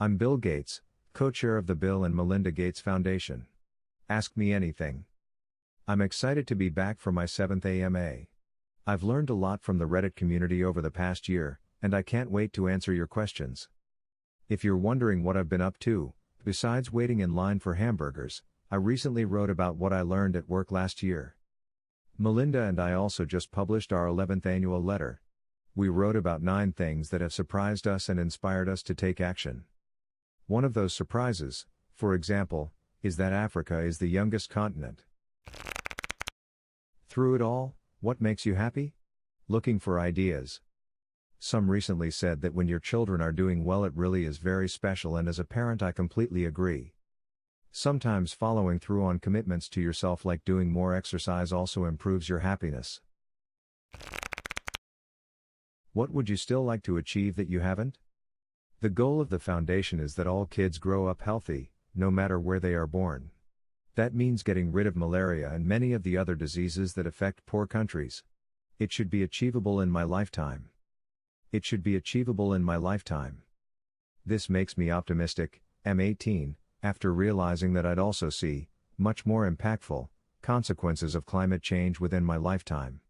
I'm Bill Gates, co-chair of the Bill and Melinda Gates Foundation. Ask me anything. I'm excited to be back for my 7th AMA. I've learned a lot from the Reddit community over the past year, and I can't wait to answer your questions. If you're wondering what I've been up to, besides waiting in line for hamburgers, I recently wrote about what I learned at work last year. Melinda and I also just published our 11th annual letter. We wrote about 9 things that have surprised us and inspired us to take action. One of those surprises, for example, is that Africa is the youngest continent. Through it all, what makes you happy? Looking for ideas. Some recently said that when your children are doing well, it really is very special, and as a parent I completely agree. Sometimes following through on commitments to yourself like doing more exercise also improves your happiness. What would you still like to achieve that you haven't? The goal of the foundation is that all kids grow up healthy, no matter where they are born. That means getting rid of malaria and many of the other diseases that affect poor countries. It should be achievable in my lifetime. It should be achievable in my lifetime. This makes me optimistic. I'm 18, after realizing that I'd also see, much more impactful, consequences of climate change within my lifetime.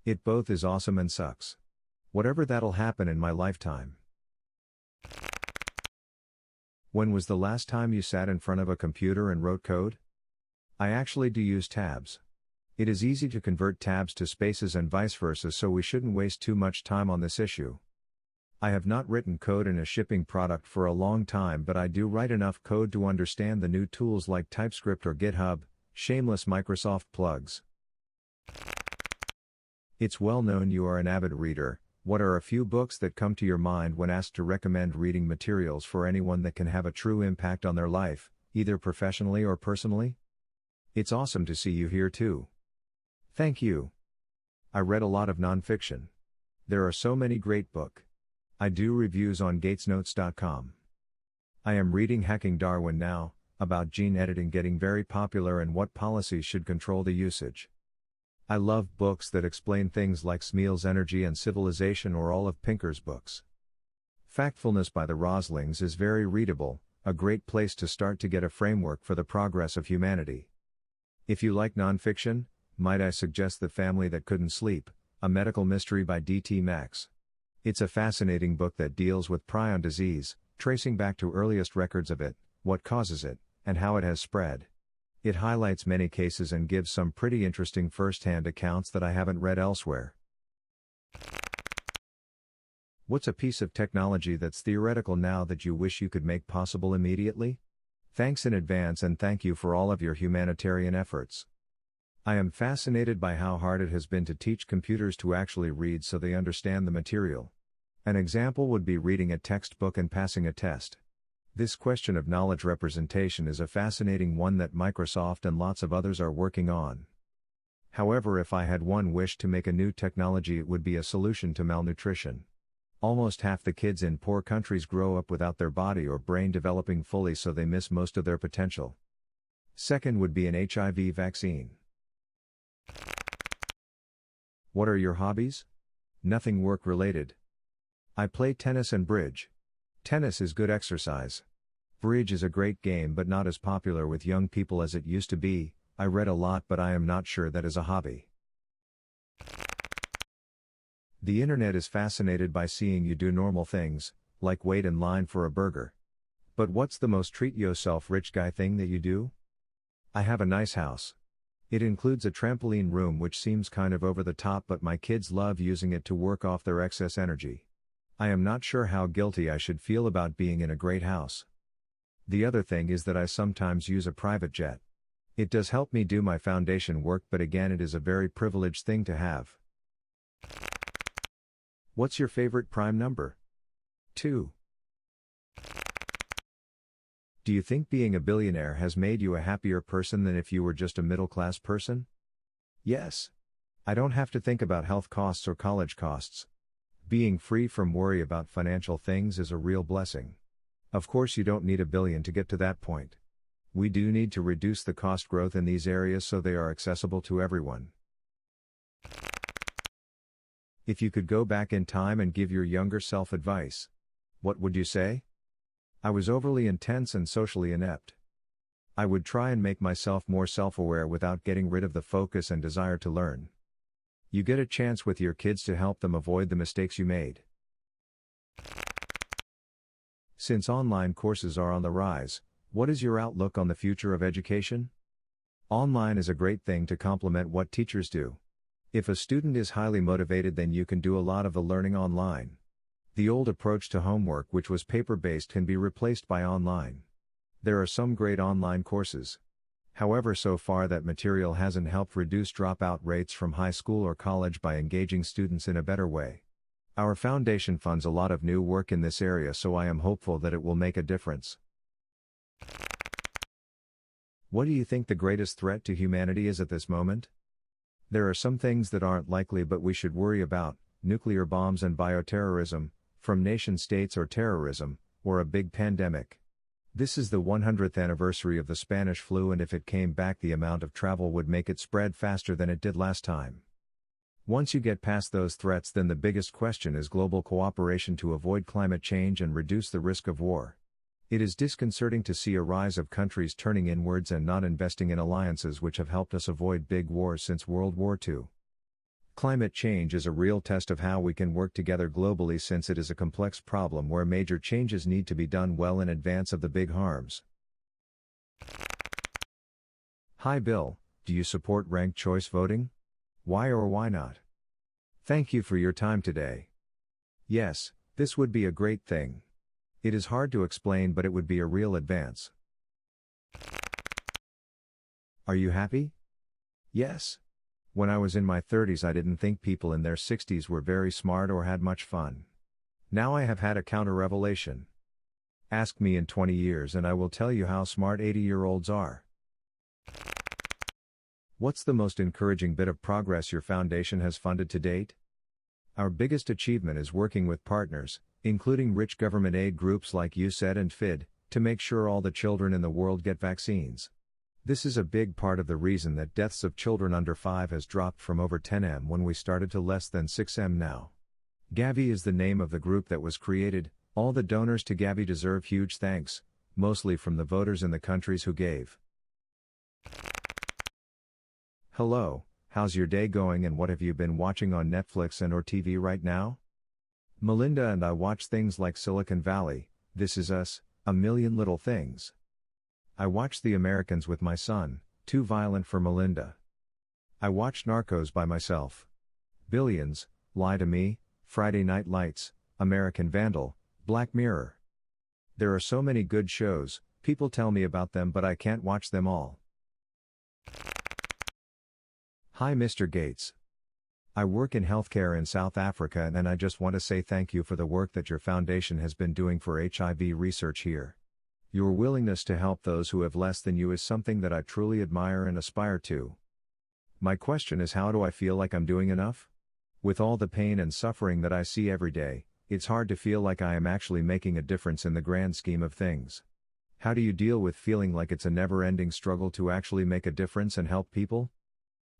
It both is awesome and sucks. Whatever that'll happen in my lifetime. When was the last time you sat in front of a computer and wrote code? I actually do use tabs. It is easy to convert tabs to spaces and vice versa, so we shouldn't waste too much time on this issue. I have not written code in a shipping product for a long time, but I do write enough code to understand the new tools like TypeScript or GitHub, shameless Microsoft plugs. It's well known you are an avid reader. What are a few books that come to your mind when asked to recommend reading materials for anyone that can have a true impact on their life, either professionally or personally? It's awesome to see you here too. Thank you. I read a lot of nonfiction. There are so many great books. I do reviews on gatesnotes.com. I am reading Hacking Darwin now, about gene editing getting very popular and what policies should control the usage. I love books that explain things like Smeal's Energy and Civilization or all of Pinker's books. Factfulness by the Roslings is very readable, a great place to start to get a framework for the progress of humanity. If you like nonfiction, might I suggest The Family That Couldn't Sleep, a medical mystery by D.T. Max. It's a fascinating book that deals with prion disease, tracing back to earliest records of it, what causes it, and how it has spread. It highlights many cases and gives some pretty interesting first-hand accounts that I haven't read elsewhere. What's a piece of technology that's theoretical now that you wish you could make possible immediately? Thanks in advance, and thank you for all of your humanitarian efforts. I am fascinated by how hard it has been to teach computers to actually read so they understand the material. An example would be reading a textbook and passing a test. This question of knowledge representation is a fascinating one that Microsoft and lots of others are working on. However, if I had one wish to make a new technology, it would be a solution to malnutrition. Almost half the kids in poor countries grow up without their body or brain developing fully, so they miss most of their potential. Second would be an HIV vaccine. What are your hobbies? Nothing work related. I play tennis and bridge. Tennis is good exercise. Bridge is a great game but not as popular with young people as it used to be. I read a lot, but I am not sure that is a hobby. The internet is fascinated by seeing you do normal things, like wait in line for a burger. But what's the most treat yourself rich guy thing that you do? I have a nice house. It includes a trampoline room, which seems kind of over the top, but my kids love using it to work off their excess energy. I am not sure how guilty I should feel about being in a great house. The other thing is that I sometimes use a private jet. It does help me do my foundation work, but again, it is a very privileged thing to have. What's your favorite prime number? 2. Do you think being a billionaire has made you a happier person than if you were just a middle-class person? Yes. I don't have to think about health costs or college costs. Being free from worry about financial things is a real blessing. Of course, you don't need $1 billion to get to that point. We do need to reduce the cost growth in these areas so they are accessible to everyone. If you could go back in time and give your younger self advice, what would you say? I was overly intense and socially inept. I would try and make myself more self-aware without getting rid of the focus and desire to learn. You get a chance with your kids to help them avoid the mistakes you made. Since online courses are on the rise, what is your outlook on the future of education? Online is a great thing to complement what teachers do. If a student is highly motivated, then you can do a lot of the learning online. The old approach to homework, which was paper-based, can be replaced by online. There are some great online courses. However, so far that material hasn't helped reduce dropout rates from high school or college by engaging students in a better way. Our foundation funds a lot of new work in this area, so I am hopeful that it will make a difference. What do you think the greatest threat to humanity is at this moment? There are some things that aren't likely but we should worry about: nuclear bombs and bioterrorism, from nation states, or terrorism, or a big pandemic. This is the 100th anniversary of the Spanish flu, and if it came back, the amount of travel would make it spread faster than it did last time. Once you get past those threats, then the biggest question is global cooperation to avoid climate change and reduce the risk of war. It is disconcerting to see a rise of countries turning inwards and not investing in alliances which have helped us avoid big wars since World War II. Climate change is a real test of how we can work together globally, since it is a complex problem where major changes need to be done well in advance of the big harms. Hi Bill, do you support ranked choice voting? Why or why not? Thank you for your time today. Yes, this would be a great thing. It is hard to explain, but it would be a real advance. Are you happy? Yes. When I was in my 30s, I didn't think people in their 60s were very smart or had much fun. Now I have had a counter-revelation. Ask me in 20 years and I will tell you how smart 80-year-olds are. What's the most encouraging bit of progress your foundation has funded to date? Our biggest achievement is working with partners, including rich government aid groups like USAID and FID, to make sure all the children in the world get vaccines. This is a big part of the reason that deaths of children under 5 has dropped from over 10 when we started to less than 6 now. Gavi is the name of the group that was created. All the donors to Gavi deserve huge thanks, mostly from the voters in the countries who gave. Hello, how's your day going and what have you been watching on Netflix and or TV right now? Melinda and I watch things like Silicon Valley, This Is Us, A Million Little Things. I watched The Americans with my son, too violent for Melinda. I watched Narcos by myself. Billions, Lie to Me, Friday Night Lights, American Vandal, Black Mirror. There are so many good shows, people tell me about them but I can't watch them all. Hi Mr. Gates. I work in healthcare in South Africa and I just want to say thank you for the work that your foundation has been doing for HIV research here. Your willingness to help those who have less than you is something that I truly admire and aspire to. My question is, how do I feel like I'm doing enough? With all the pain and suffering that I see every day, it's hard to feel like I am actually making a difference in the grand scheme of things. How do you deal with feeling like it's a never-ending struggle to actually make a difference and help people?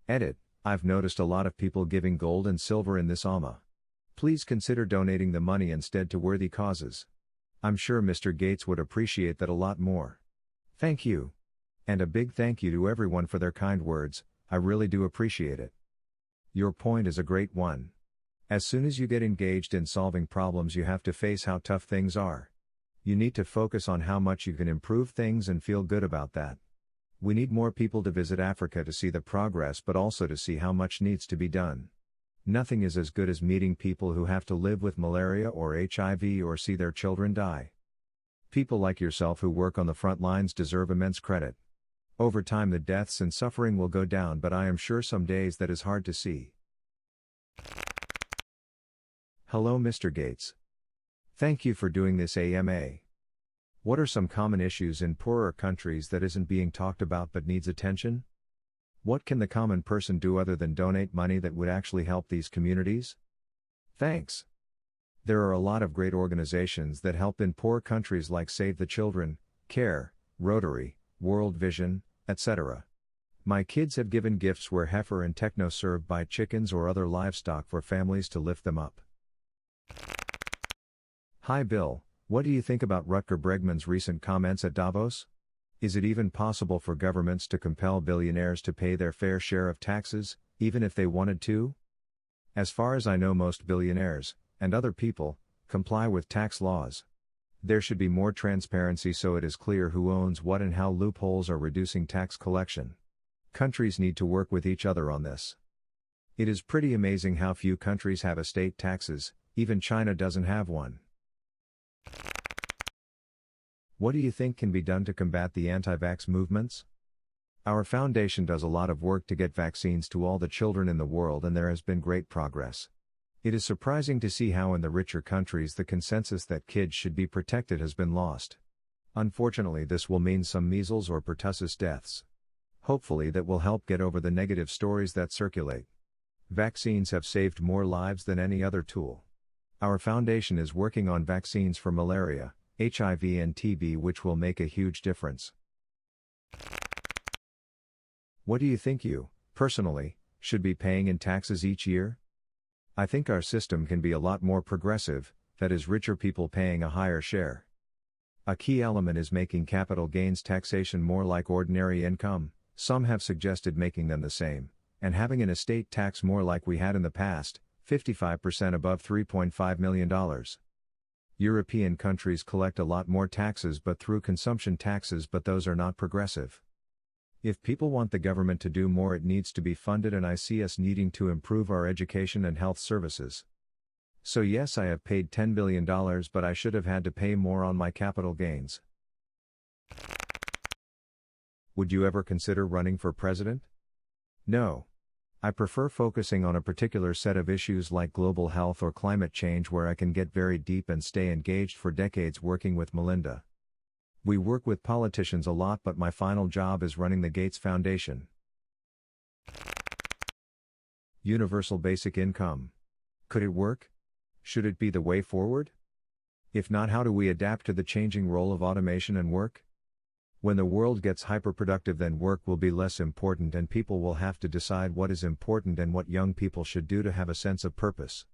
Edit. I've noticed a lot of people giving gold and silver in this AMA. Please consider donating the money instead to worthy causes. I'm sure Mr. Gates would appreciate that a lot more. Thank you. And a big thank you to everyone for their kind words, I really do appreciate it. Your point is a great one. As soon as you get engaged in solving problems, you have to face how tough things are. You need to focus on how much you can improve things and feel good about that. We need more people to visit Africa to see the progress, but also to see how much needs to be done. Nothing is as good as meeting people who have to live with malaria or HIV or see their children die. People like yourself who work on the front lines deserve immense credit. Over time the deaths and suffering will go down, but I am sure some days that is hard to see. Hello Mr. Gates. Thank you for doing this AMA. What are some common issues in poorer countries that isn't being talked about but needs attention? What can the common person do other than donate money that would actually help these communities? Thanks. There are a lot of great organizations that help in poor countries like Save the Children, CARE, Rotary, World Vision, etc. My kids have given gifts where heifer and TechnoServe buy chickens or other livestock for families to lift them up. Hi Bill, What do you think about Rutger Bregman's recent comments at Davos? Is it even possible for governments to compel billionaires to pay their fair share of taxes, even if they wanted to? As far as I know, most billionaires, and other people, comply with tax laws. There should be more transparency so it is clear who owns what and how loopholes are reducing tax collection. Countries need to work with each other on this. It is pretty amazing how few countries have estate taxes, even China doesn't have one. What do you think can be done to combat the anti-vax movements? Our foundation does a lot of work to get vaccines to all the children in the world, and there has been great progress. It is surprising to see how in the richer countries the consensus that kids should be protected has been lost. Unfortunately, this will mean some measles or pertussis deaths. Hopefully that will help get over the negative stories that circulate. Vaccines have saved more lives than any other tool. Our foundation is working on vaccines for malaria, HIV and TB, which will make a huge difference. What do you think you, personally, should be paying in taxes each year? I think our system can be a lot more progressive, that is, richer people paying a higher share. A key element is making capital gains taxation more like ordinary income. Some have suggested making them the same, and having an estate tax more like we had in the past, 55% above $3.5 million. European countries collect a lot more taxes but through consumption taxes, but those are not progressive. If people want the government to do more, it needs to be funded, and I see us needing to improve our education and health services. So yes, I have paid $10 billion, but I should have had to pay more on my capital gains. Would you ever consider running for president? No. I prefer focusing on a particular set of issues like global health or climate change, where I can get very deep and stay engaged for decades working with Melinda. We work with politicians a lot, but my final job is running the Gates Foundation. Universal basic income. Could it work? Should it be the way forward? If not, how do we adapt to the changing role of automation and work? When the world gets hyperproductive, then work will be less important, and people will have to decide what is important and what young people should do to have a sense of purpose.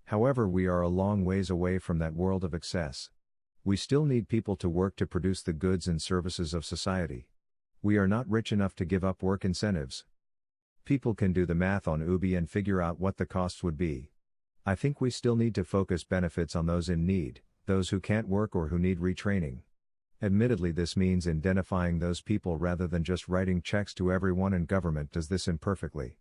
However, we are a long ways away from that world of excess. We still need people to work to produce the goods and services of society. We are not rich enough to give up work incentives. People can do the math on Ubi and figure out what the costs would be. I think we still need to focus benefits on those in need, those who can't work or who need retraining. Admittedly, this means identifying those people rather than just writing checks to everyone, and government does this imperfectly.